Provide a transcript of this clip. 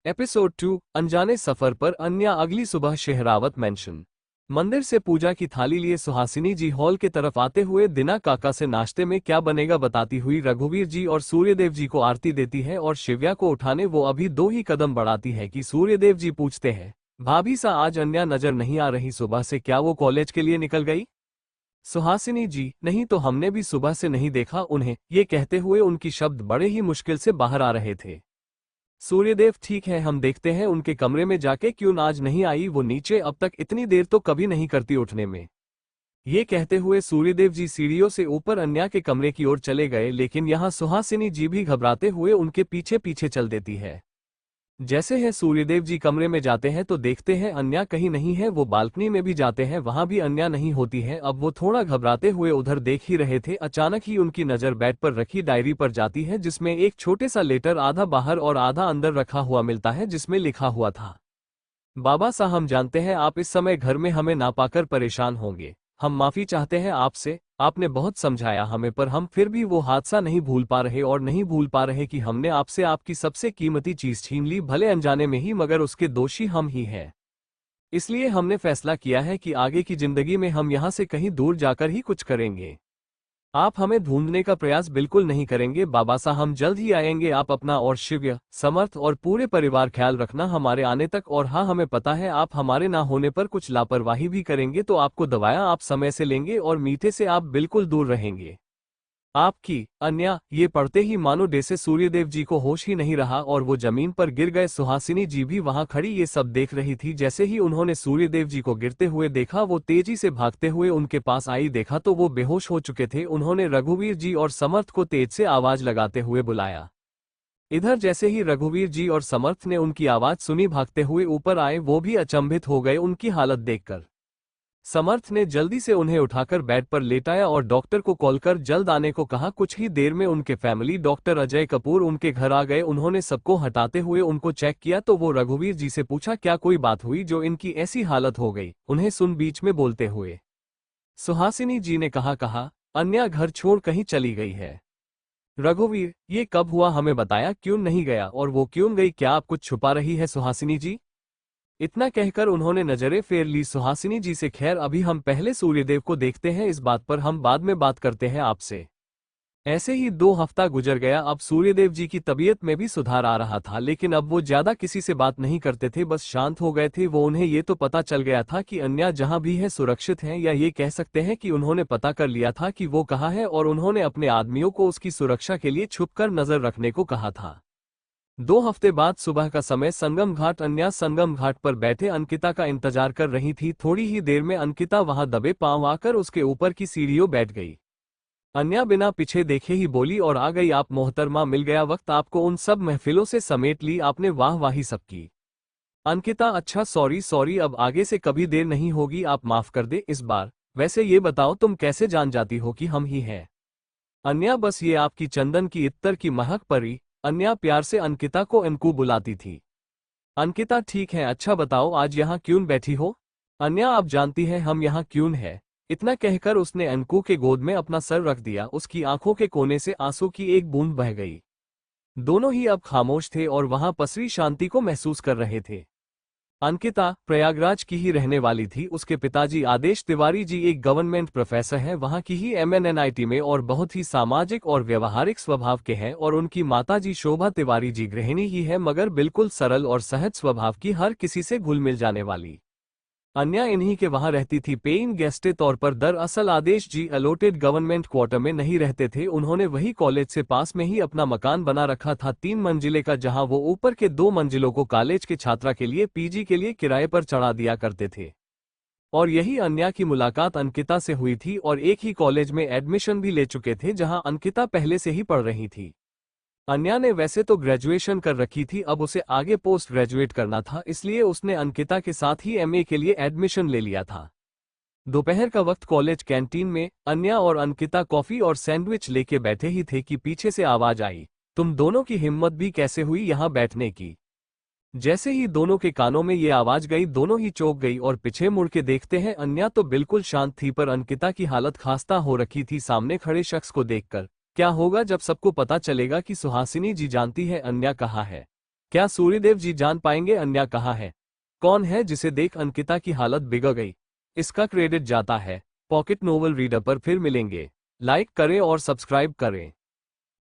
Episode 2 अनजाने सफर पर अन्या अगली सुबह शेहरावत मेंशन। मंदिर से पूजा की थाली लिए सुहासिनी जी हॉल के तरफ आते हुए दिना काका से नाश्ते में क्या बनेगा बताती हुई रघुवीर जी और सूर्यदेव जी को आरती देती है और शिव्या को उठाने वो अभी 2 ही कदम बढ़ाती है कि सूर्यदेव जी पूछते हैं, भाभी सा आज अन्या नजर नहीं आ रही, सुबह से क्या वो कॉलेज के लिए निकल गई? सुहासिनी जी, नहीं तो हमने भी सुबह से नहीं देखा उन्हें। ये कहते हुए उनकी शब्द बड़े ही मुश्किल से बाहर आ रहे थे। सूर्यदेव, ठीक है हम देखते हैं उनके कमरे में जाके क्यों आज नहीं आई वो नीचे, अब तक इतनी देर तो कभी नहीं करती उठने में। ये कहते हुए सूर्यदेव जी सीढ़ियों से ऊपर अन्या के कमरे की ओर चले गए, लेकिन यहाँ सुहासिनी जी भी घबराते हुए उनके पीछे पीछे चल देती है। जैसे है सूर्यदेव जी कमरे में जाते हैं तो देखते हैं अन्या कहीं नहीं है। वो बालकनी में भी जाते हैं, वहां भी अन्या नहीं होती है। अब वो थोड़ा घबराते हुए उधर देख ही रहे थे, अचानक ही उनकी नजर बेड पर रखी डायरी पर जाती है जिसमें एक छोटे सा लेटर आधा बाहर और आधा अंदर रखा हुआ मिलता है, जिसमें लिखा हुआ था, बाबा साहब हम जानते हैं आप इस समय घर में हमें ना पाकर परेशान होंगे। हम माफी चाहते हैं आपसे, आपने बहुत समझाया हमें पर हम फिर भी वो हादसा नहीं भूल पा रहे और नहीं भूल पा रहे कि हमने आपसे आपकी सबसे कीमती चीज छीन ली, भले अनजाने में ही, मगर उसके दोषी हम ही हैं। इसलिए हमने फैसला किया है कि आगे की जिंदगी में हम यहाँ से कहीं दूर जाकर ही कुछ करेंगे। आप हमें ढूंढने का प्रयास बिल्कुल नहीं करेंगे बाबा साहब, हम जल्द ही आएंगे। आप अपना और शिव्य, समर्थ और पूरे परिवार ख्याल रखना हमारे आने तक। और हाँ, हमें पता है आप हमारे ना होने पर कुछ लापरवाही भी करेंगे तो आपको दवाएं आप समय से लेंगे और मीठे से आप बिल्कुल दूर रहेंगे। आपकी अन्या। ये पढ़ते ही मानो जैसे सूर्यदेव जी को होश ही नहीं रहा और वो जमीन पर गिर गए। सुहासिनी जी भी वहां खड़ी ये सब देख रही थी। जैसे ही उन्होंने सूर्यदेव जी को गिरते हुए देखा, वो तेजी से भागते हुए उनके पास आई, देखा तो वो बेहोश हो चुके थे। उन्होंने रघुवीर जी और समर्थ को तेज से आवाज लगाते हुए बुलाया। इधर जैसे ही रघुवीर जी और समर्थ ने उनकी आवाज सुनी, भागते हुए ऊपर आए। वो भी अचंभित हो गए उनकी हालत देखकर। समर्थ ने जल्दी से उन्हें उठाकर बेड पर लेटाया और डॉक्टर को कॉल कर जल्द आने को कहा। कुछ ही देर में उनके फैमिली डॉक्टर अजय कपूर उनके घर आ गए। उन्होंने सबको हटाते हुए उनको चेक किया तो वो रघुवीर जी से पूछा, क्या कोई बात हुई जो इनकी ऐसी हालत हो गई? उन्हें सुन बीच में बोलते हुए सुहासिनी जी ने कहा, अन्या घर छोड़ कहीं चली गई है। रघुवीर, ये कब हुआ हमें बताया क्यों नहीं गया, और वो क्यों गई? क्या आप कुछ छुपा रही है सुहासिनी जी? इतना कहकर उन्होंने नजरें फेर ली सुहासिनी जी से। खैर अभी हम पहले सूर्यदेव को देखते हैं, इस बात पर हम बाद में बात करते हैं आपसे। ऐसे ही 2 हफ्ता गुजर गया। अब सूर्यदेव जी की तबीयत में भी सुधार आ रहा था, लेकिन अब वो ज्यादा किसी से बात नहीं करते थे, बस शांत हो गए थे। वो उन्हें ये तो पता चल गया था कि अन्या जहां भी है सुरक्षित है, या ये कह सकते हैं कि उन्होंने पता कर लिया था कि वो कहाँ है, और उन्होंने अपने आदमियों को उसकी सुरक्षा के लिए छुपकर नजर रखने को कहा था। 2 हफ्ते बाद सुबह का समय, संगम घाट। अन्या संगम घाट पर बैठे अंकिता का इंतजार कर रही थी। थोड़ी ही देर में अंकिता वहां दबे पांव आकर उसके ऊपर की सीढ़ियों बैठ गई। अन्या बिना पीछे देखे ही बोली, और आ गई आप मोहतरमा, मिल गया वक्त आपको उन सब महफिलों से समेट ली आपने, वाह वाही सबकी। अंकिता, अच्छा सॉरी सॉरी, अब आगे से कभी देर नहीं होगी, आप माफ कर दे इस बार। वैसे ये बताओ तुम कैसे जान जाती हो कि हम ही हैं? अन्या, बस ये आपकी चंदन की इत्तर की महक परी। अन्या प्यार से अंकिता को अनकू बुलाती थी। अंकिता, ठीक है, अच्छा बताओ आज यहाँ क्यों बैठी हो? अन्या, आप जानती हैं हम यहाँ क्यों है? इतना कहकर उसने अनकू के गोद में अपना सर रख दिया। उसकी आंखों के कोने से आंसू की एक बूंद बह गई। दोनों ही अब खामोश थे और वहां पसरी शांति को महसूस कर रहे थे। अंकिता प्रयागराज की ही रहने वाली थी। उसके पिताजी आदेश तिवारी जी एक गवर्नमेंट प्रोफेसर हैं, वहां की ही MNNIT में, और बहुत ही सामाजिक और व्यवहारिक स्वभाव के हैं। और उनकी माताजी शोभा तिवारी जी गृहिणी ही है, मगर बिल्कुल सरल और सहज स्वभाव की, हर किसी से घुल मिल जाने वाली। अन्या इन्हीं के वहां रहती थी पेइंग गेस्ट तौर पर। दरअसल आदेश जी अलॉटेड गवर्नमेंट क्वार्टर में नहीं रहते थे, उन्होंने वही कॉलेज से पास में ही अपना मकान बना रखा था 3 मंजिले का, जहां वो ऊपर के 2 मंजिलों को कॉलेज के छात्रा के लिए PG के लिए किराए पर चढ़ा दिया करते थे। और यही अन्या की मुलाकात अंकिता से हुई थी, और एक ही कॉलेज में एडमिशन भी ले चुके थे जहां अंकिता पहले से ही पढ़ रही थी। अन्या ने वैसे तो ग्रेजुएशन कर रखी थी, अब उसे आगे पोस्ट ग्रेजुएट करना था, इसलिए उसने अंकिता के साथ ही MA के लिए एडमिशन ले लिया था। दोपहर का वक्त कॉलेज कैंटीन में अन्या और अंकिता कॉफी और सैंडविच लेके बैठे ही थे कि पीछे से आवाज आई, तुम दोनों की हिम्मत भी कैसे हुई यहाँ बैठने की? जैसे ही दोनों के कानों में ये आवाज गई, दोनों ही चौंक गई और पीछे मुड़ के देखते हैं। अन्या तो बिल्कुल शांत थी, पर अंकिता की हालत खास्ता हो रखी थी सामने खड़े शख्स को देखकर। क्या होगा जब सबको पता चलेगा कि सुहासिनी जी जानती है अन्या कहाँ है? क्या सूर्यदेव जी जान पाएंगे अन्या कहाँ है? कौन है जिसे देख अंकिता की हालत बिगड़ गई? इसका क्रेडिट जाता है पॉकेट नोवेल रीडर पर। फिर मिलेंगे। लाइक करें और सब्सक्राइब करें।